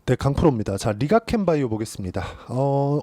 네, 강프로입니다. 자, 리가켄 바이오 보겠습니다.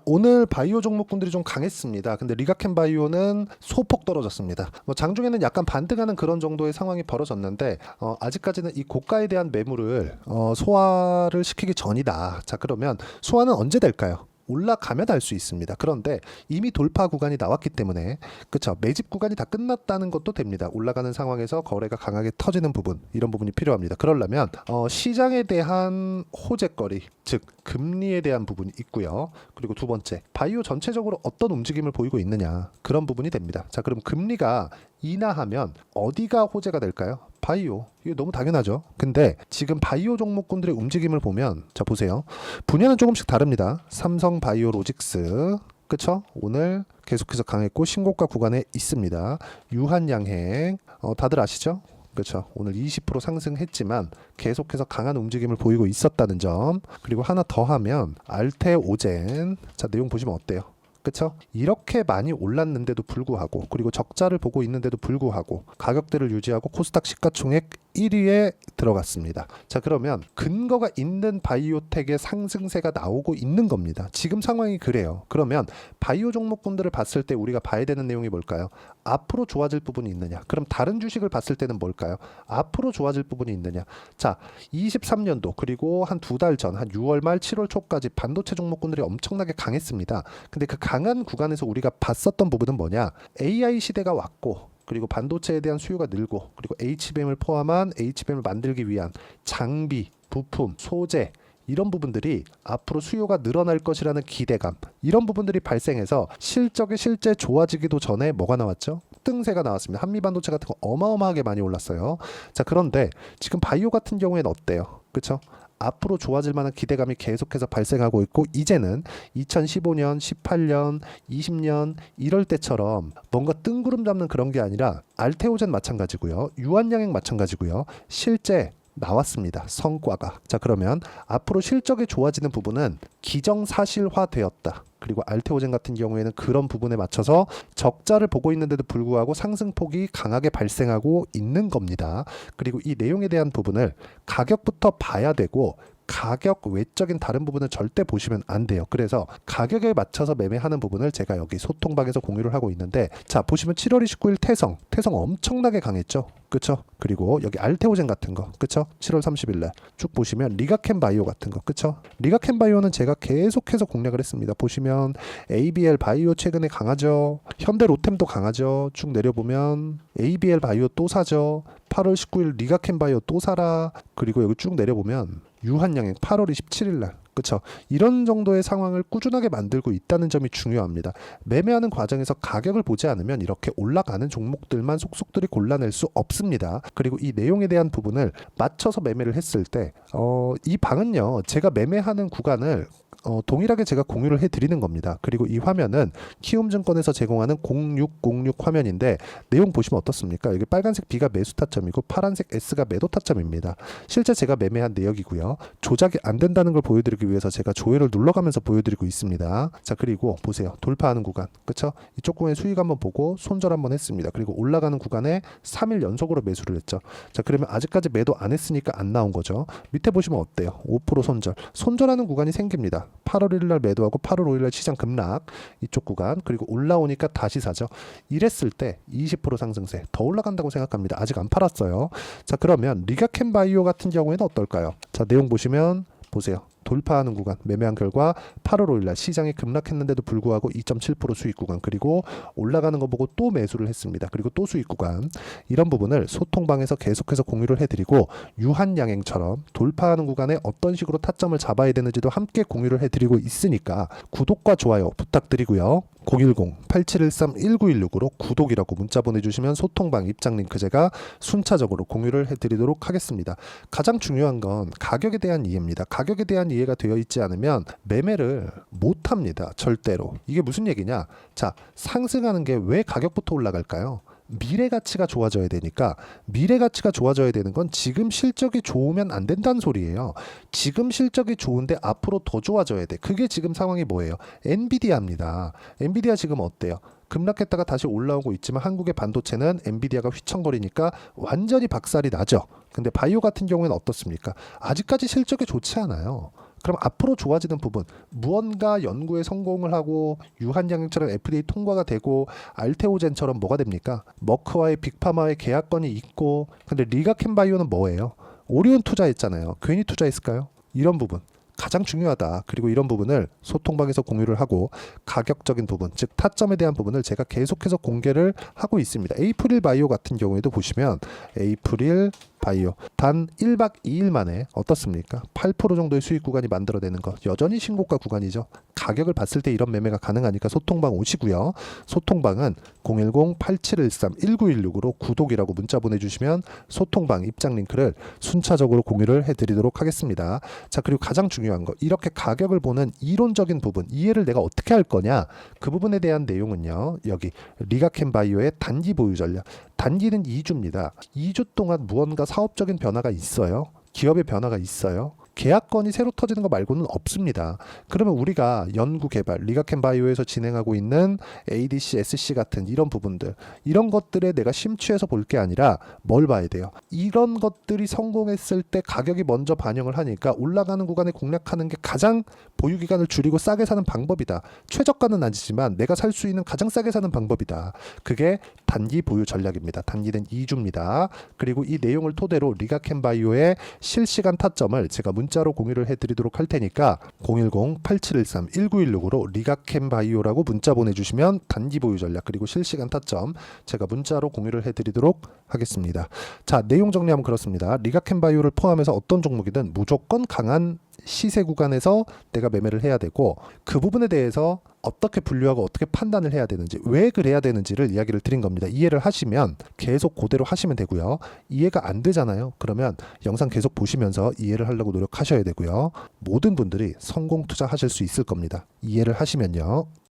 오늘 바이오 종목군들이 좀 강했습니다. 근데 리가켄 바이오는 소폭 떨어졌습니다. 뭐 장중에는 약간 반등하는 그런 정도의 상황이 벌어졌는데 아직까지는 이 고가에 대한 매물을 소화를 시키기 전이다. 자, 그러면 소화는 언제 될까요? 올라가면 알 수 있습니다. 그런데 이미 돌파 구간이 나왔기 때문에 그쵸, 매집 구간이 다 끝났다는 것도 됩니다. 올라가는 상황에서 거래가 강하게 터지는 부분, 이런 부분이 필요합니다. 그러려면 시장에 대한 호재거리, 즉 금리에 대한 부분이 있고요. 그리고 두 번째, 바이오 전체적으로 어떤 움직임을 보이고 있느냐, 그런 부분이 됩니다. 자, 그럼 금리가 인하하면 어디가 호재가 될까요? 바이오. 이게 너무 당연하죠. 근데 지금 바이오 종목군들의 움직임을 보면, 자 보세요. 분야는 조금씩 다릅니다. 삼성 바이오로직스, 그쵸? 오늘 계속해서 강했고 신고가 구간에 있습니다. 유한양행, 다들 아시죠? 그렇죠. 오늘 20% 상승했지만 계속해서 강한 움직임을 보이고 있었다는 점. 그리고 하나 더 하면 알테오젠. 자, 내용 보시면 어때요? 그쵸? 이렇게 많이 올랐는데도 불구하고, 그리고 적자를 보고 있는데도 불구하고 가격대를 유지하고 코스닥 시가총액 1위에 들어갔습니다. 자, 그러면 근거가 있는 바이오텍의 상승세가 나오고 있는 겁니다. 지금 상황이 그래요. 그러면 바이오 종목군들을 봤을 때 우리가 봐야 되는 내용이 뭘까요? 앞으로 좋아질 부분이 있느냐? 그럼 다른 주식을 봤을 때는 뭘까요? 앞으로 좋아질 부분이 있느냐? 자, 23년도 그리고 한 두 달 전, 한 6월 말 7월 초까지 반도체 종목군들이 엄청나게 강했습니다. 근데 그 강한 구간에서 우리가 봤었던 부분은 뭐냐? AI 시대가 왔고, 그리고 반도체에 대한 수요가 늘고, 그리고 HBM을 포함한 HBM을 만들기 위한 장비, 부품, 소재, 이런 부분들이 앞으로 수요가 늘어날 것이라는 기대감, 이런 부분들이 발생해서 실적이 실제 좋아지기도 전에 뭐가 나왔죠? 등세가 나왔습니다. 한미반도체 같은 거 어마어마하게 많이 올랐어요. 자, 그런데 지금 바이오 같은 경우에는 어때요? 그쵸? 앞으로 좋아질 만한 기대감이 계속해서 발생하고 있고, 이제는 2015년, 18년, 20년 이럴 때처럼 뭔가 뜬구름 잡는 그런 게 아니라 알테오젠 마찬가지고요. 유한양행 마찬가지고요. 실제 나왔습니다. 성과가. 자, 그러면 앞으로 실적이 좋아지는 부분은 기정사실화되었다. 그리고 알테오젠 같은 경우에는 그런 부분에 맞춰서 적자를 보고 있는데도 불구하고 상승폭이 강하게 발생하고 있는 겁니다. 그리고 이 내용에 대한 부분을 가격부터 봐야 되고, 가격 외적인 다른 부분을 절대 보시면 안 돼요. 그래서 가격에 맞춰서 매매하는 부분을 제가 여기 소통방에서 공유를 하고 있는데, 자 보시면 7월 29일 태성 엄청나게 강했죠. 그쵸? 그리고 여기 알테오젠 같은 거, 그쵸? 7월 30일 날 쭉 보시면 리가켄 바이오 같은 거, 그쵸? 리가켄 바이오는 제가 계속해서 공략을 했습니다. 보시면 ABL 바이오 최근에 강하죠. 현대 로템도 강하죠. 쭉 내려보면 ABL 바이오 또 사죠. 8월 19일 리가켄 바이오 또 사라. 그리고 여기 쭉 내려보면 유한양행 8월 27일 날, 그쵸? 이런 정도의 상황을 꾸준하게 만들고 있다는 점이 중요합니다. 매매하는 과정에서 가격을 보지 않으면 이렇게 올라가는 종목들만 속속들이 골라낼 수 없습니다. 그리고 이 내용에 대한 부분을 맞춰서 매매를 했을 때 이 방은요, 제가 매매하는 구간을 동일하게 제가 공유를 해드리는 겁니다. 그리고 이 화면은 키움증권에서 제공하는 0606 화면인데, 내용 보시면 어떻습니까? 여기 빨간색 B가 매수 타점이고 파란색 S가 매도 타점입니다. 실제 제가 매매한 내역이고요. 조작이 안 된다는 걸 보여드리기 위해서 제가 조회를 눌러가면서 보여드리고 있습니다. 자, 그리고 보세요. 돌파하는 구간, 그쵸? 이쪽 구간의 수익 한번 보고 손절 한번 했습니다. 그리고 올라가는 구간에 3일 연속으로 매수를 했죠. 자, 그러면 아직까지 매도 안 했으니까 안 나온 거죠. 밑에 보시면 어때요? 5% 손절하는 구간이 생깁니다. 8월 1일 날 매도하고 8월 5일 날 시장 급락, 이쪽 구간, 그리고 올라오니까 다시 사죠. 이랬을 때 20% 상승세 더 올라간다고 생각합니다. 아직 안 팔았어요. 자, 그러면 리가켄 바이오 같은 경우에는 어떨까요? 자, 내용 보시면 보세요. 돌파하는 구간 매매한 결과 8월 5일 날 시장이 급락했는데도 불구하고 2.7% 수익 구간, 그리고 올라가는 거 보고 또 매수를 했습니다. 그리고 또 수익 구간, 이런 부분을 소통방에서 계속해서 공유를 해드리고, 유한양행처럼 돌파하는 구간에 어떤 식으로 타점을 잡아야 되는지도 함께 공유를 해드리고 있으니까 구독과 좋아요 부탁드리고요. 010-8713-1916으로 구독이라고 문자 보내주시면 소통방 입장 링크 제가 순차적으로 공유를 해드리도록 하겠습니다. 가장 중요한 건 가격에 대한 이해입니다. 가격에 대한 이해가 되어 있지 않으면 매매를 못합니다. 절대로. 이게 무슨 얘기냐? 자, 상승하는 게 왜 가격부터 올라갈까요? 미래 가치가 좋아져야 되니까. 미래 가치가 좋아져야 되는 건 지금 실적이 좋으면 안 된다는 소리예요. 지금 실적이 좋은데 앞으로 더 좋아져야 돼. 그게 지금 상황이 뭐예요? 엔비디아입니다. 엔비디아 지금 어때요? 급락했다가 다시 올라오고 있지만 한국의 반도체는 엔비디아가 휘청거리니까 완전히 박살이 나죠. 근데 바이오 같은 경우에는 어떻습니까? 아직까지 실적이 좋지 않아요. 그럼 앞으로 좋아지는 부분, 무언가 연구에 성공을 하고 유한양행처럼 FDA 통과가 되고 알테오젠처럼 뭐가 됩니까? 머크와의 빅파마의 계약건이 있고, 근데 리가켄바이오는 뭐예요? 오리온 투자했잖아요. 괜히 투자했을까요? 이런 부분 가장 중요하다. 그리고 이런 부분을 소통방에서 공유를 하고, 가격적인 부분, 즉 타점에 대한 부분을 제가 계속해서 공개를 하고 있습니다. 에이프릴 바이오 같은 경우에도 보시면 에이프릴 바이오 단 1박 2일 만에 어떻습니까? 8% 정도의 수익 구간이 만들어내는 것, 여전히 신고가 구간이죠. 가격을 봤을 때 이런 매매가 가능하니까 소통방 오시고요. 소통방은 010-8713-1916으로 구독이라고 문자 보내주시면 소통방 입장 링크를 순차적으로 공유를 해드리도록 하겠습니다. 자, 그리고 가장 중요한 거, 이렇게 가격을 보는 이론적인 부분, 이해를 내가 어떻게 할 거냐, 그 부분에 대한 내용은요, 여기 리가켄바이오의 단기 보유 전략. 단기는 2주입니다. 2주 동안 무언가 사업적인 변화가 있어요. 기업의 변화가 있어요. 계약건이 새로 터지는 거 말고는 없습니다. 그러면 우리가 연구 개발, 리가켄바이오에서 진행하고 있는 ADC, SC 같은 이런 부분들, 이런 것들에 내가 심취해서 볼 게 아니라 뭘 봐야 돼요? 이런 것들이 성공했을 때 가격이 먼저 반영을 하니까 올라가는 구간에 공략하는 게 가장 보유 기간을 줄이고 싸게 사는 방법이다. 최저가는 아니지만 내가 살 수 있는 가장 싸게 사는 방법이다. 그게 단기 보유 전략입니다. 단기는 2주입니다. 그리고 이 내용을 토대로 리가켄바이오의 실시간 타점을 제가 문자로 공유를 해드리도록 할 테니까 010-8713-1916으로 리가켄바이오라고 문자 보내주시면 단기 보유 전략 그리고 실시간 타점 제가 문자로 공유를 해드리도록 하겠습니다. 자, 내용 정리하면 그렇습니다. 리가켄바이오를 포함해서 어떤 종목이든 무조건 강한 시세 구간에서 내가 매매를 해야 되고, 그 부분에 대해서 어떻게 분류하고 어떻게 판단을 해야 되는지, 왜 그래야 되는지를 이야기를 드린 겁니다. 이해를 하시면 계속 그대로 하시면 되고요. 이해가 안 되잖아요. 그러면 영상 계속 보시면서 이해를 하려고 노력하셔야 되고요. 모든 분들이 성공 투자하실 수 있을 겁니다. 이해를 하시면요.